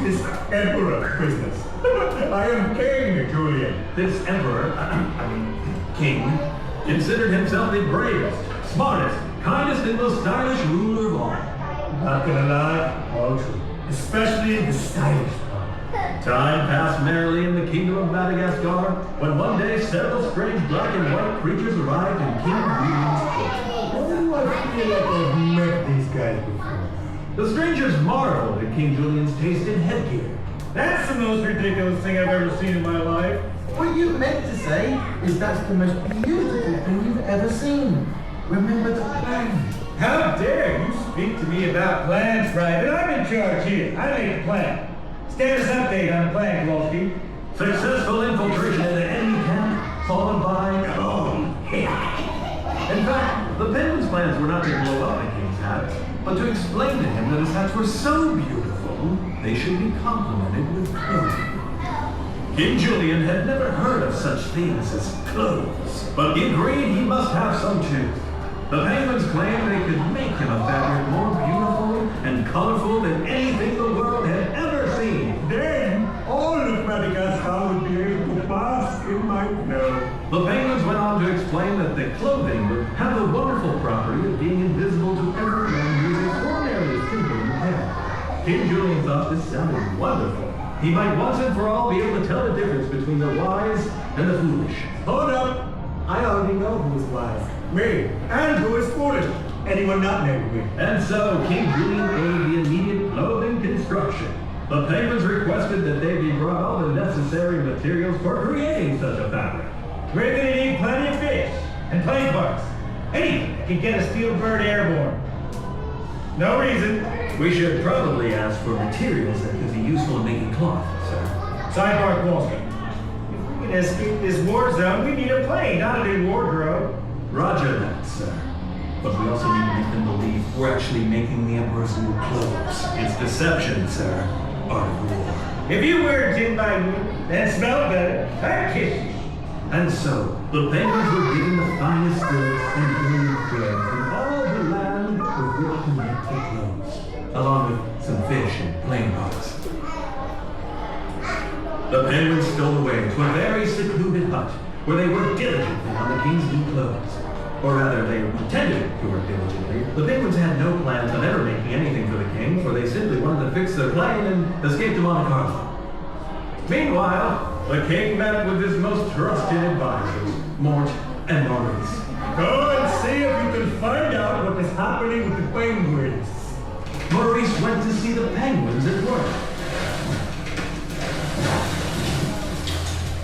this emperor business? I am King Julian. This emperor, king, considered himself the bravest, smartest, kindest, and most stylish ruler of all. Not gonna lie, all true. Especially the stylish part. Time passed merrily in the kingdom of Madagascar, when one day several strange black and white creatures arrived in King Julian's court. Why do I feel like I've met these guys before? The strangers marveled at King Julian's taste in headgear. That's the most ridiculous thing I've ever seen in my life. What you meant to say is that's the most beautiful thing you've ever seen. Remember the plan. How dare you speak to me about plans, Private? I'm in charge here. I made a plan. Status update on the plan, Kowalski. Successful infiltration into enemy camp, followed by boom. In fact, the Penguin's plans were not to blow up the king's hats, but to explain to him that his hats were so beautiful, they should be complemented with clothing. King Julian had never heard of such things as clothes, but he agreed he must have some too. The Penguins claimed they could make him a fabric more beautiful and colorful than anything the world had ever seen. Then all of Madagascar would be able to bask in my glow. The Penguins went on to explain that the clothing would have the wonderful property of being invisible to everyone who is ordinarily simple in hair. King Julian thought this sounded wonderful. He might once and for all be able to tell the difference between the wise and the foolish. Hold up! I already know who is wise. Me. And who is foolish. Anyone not named me. And so King Julian ordered the immediate clothing construction. The Penguins requested that they be brought all the necessary materials for creating such a fabric. We're gonna need plenty of fish and plane parts. Anything that can get a steel bird airborne. No reason. We should probably ask for materials that could be useful in making cloth, sir. Sidebar, Kowalski. If we can escape this war zone, we need a plane, not a new wardrobe. Roger that, sir. But we also need to make them believe we're actually making the Emperor's new clothes. It's deception, sir. Art of war. If you were Jim Biden and smelled better, I'd kiss you. And so, the Penguins were given the finest silks and brilliant threads from all the land with which to make their clothes, along with some fish and plain parts. The Penguins stole away to a very secluded hut, where they worked diligently on the king's new clothes. Or rather, they pretended to work diligently. The Penguins had no plans on ever making anything for the king, for they simply wanted to fix their plane and escape to Monte Carlo. Meanwhile, the king met with his most trusted advisors, Mort and Maurice. Go and see if you can find out what is happening with the penguins. Maurice went to see the penguins at work.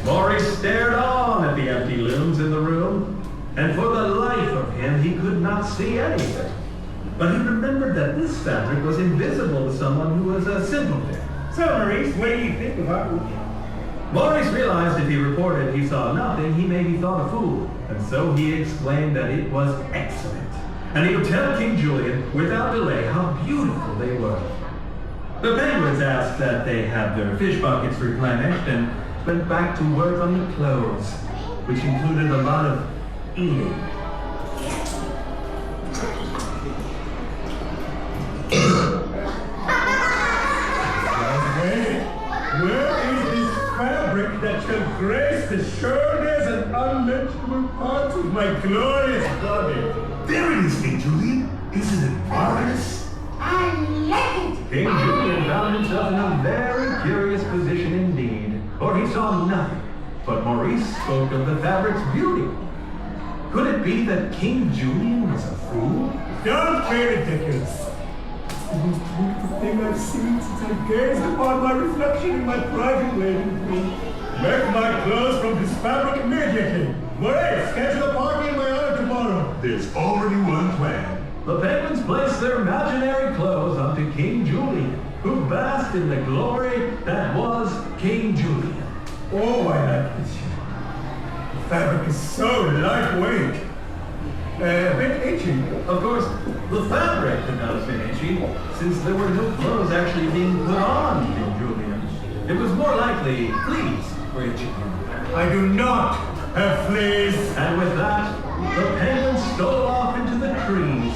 Maurice stared on at the empty looms in the room, and for the life of him, he could not see anything. But he remembered that this fabric was invisible to someone who was a simpleton. So, Maurice, what do you think of our weekend? Maurice realized if he reported he saw nothing, he may be thought a fool, and so he exclaimed that it was excellent, and he would tell King Julian without delay how beautiful they were. The penguins asked that they have their fish buckets replenished and went back to work on the clothes, which included a lot of eating. Where is this fabric that shall grace the shoulders and unmentionable parts of my glorious body? There it is, King Julian. Isn't it marvelous? I like it. King Julian found himself in a very curious position indeed, for he saw nothing. But Maurice spoke of the fabric's beauty. Could it be that King Julian was a fool? Don't be ridiculous. It's the most beautiful thing I've seen since I gazed upon my reflection in my private waiting room. Make my clothes from this fabric immediately. Maurice, schedule a party in my honor tomorrow. There's already one plan. The penguins placed their imaginary clothes onto King Julian, who basked in the glory that was King Julian. Oh, I like this. The fabric is so lightweight. A bit itchy. Of course, the fabric could not have been itchy, since there were no clothes actually being put on King Julian. It was more likely fleas were itching him. I do not have fleas. And with that, the penguins stole off into the trees.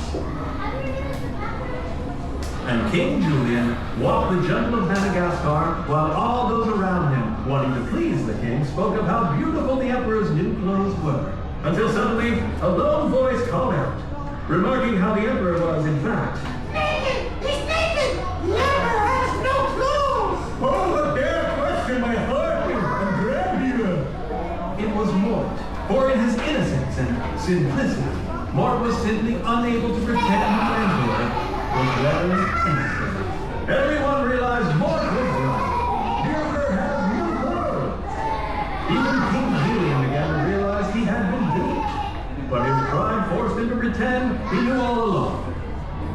And King Julian walked the jungle of Madagascar while all those around him, wanting to please the king, spoke of how beautiful the emperor's new clothes were. Until suddenly, a lone voice called out, remarking how the emperor was, in fact, Naked! He's naked! The emperor has no clothes! Oh, dare question my heart and grandeur! it was Mort. For in his innocence and simplicity, Mort was simply unable to pretend the emperor was very innocent. Everyone realized Mort was right. The emperor had new clothes. Even King Julian began to realize he had been duped. But his pride forced him to pretend he knew all along.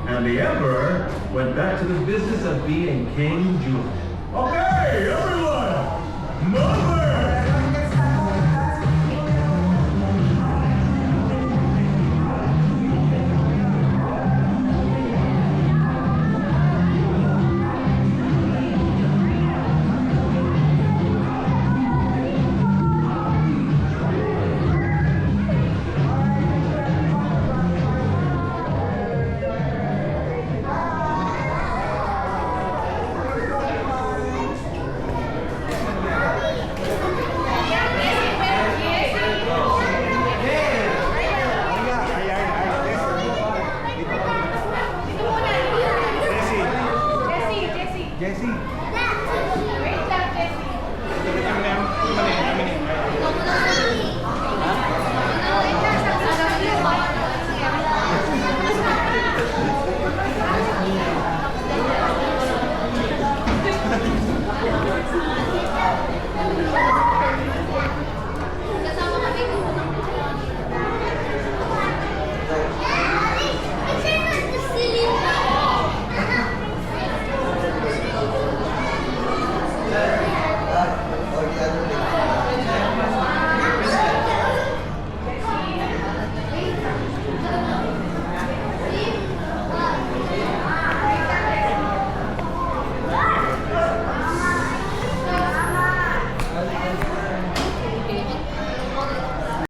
And the emperor went back to the business of being King Julian. Okay, everyone! Number!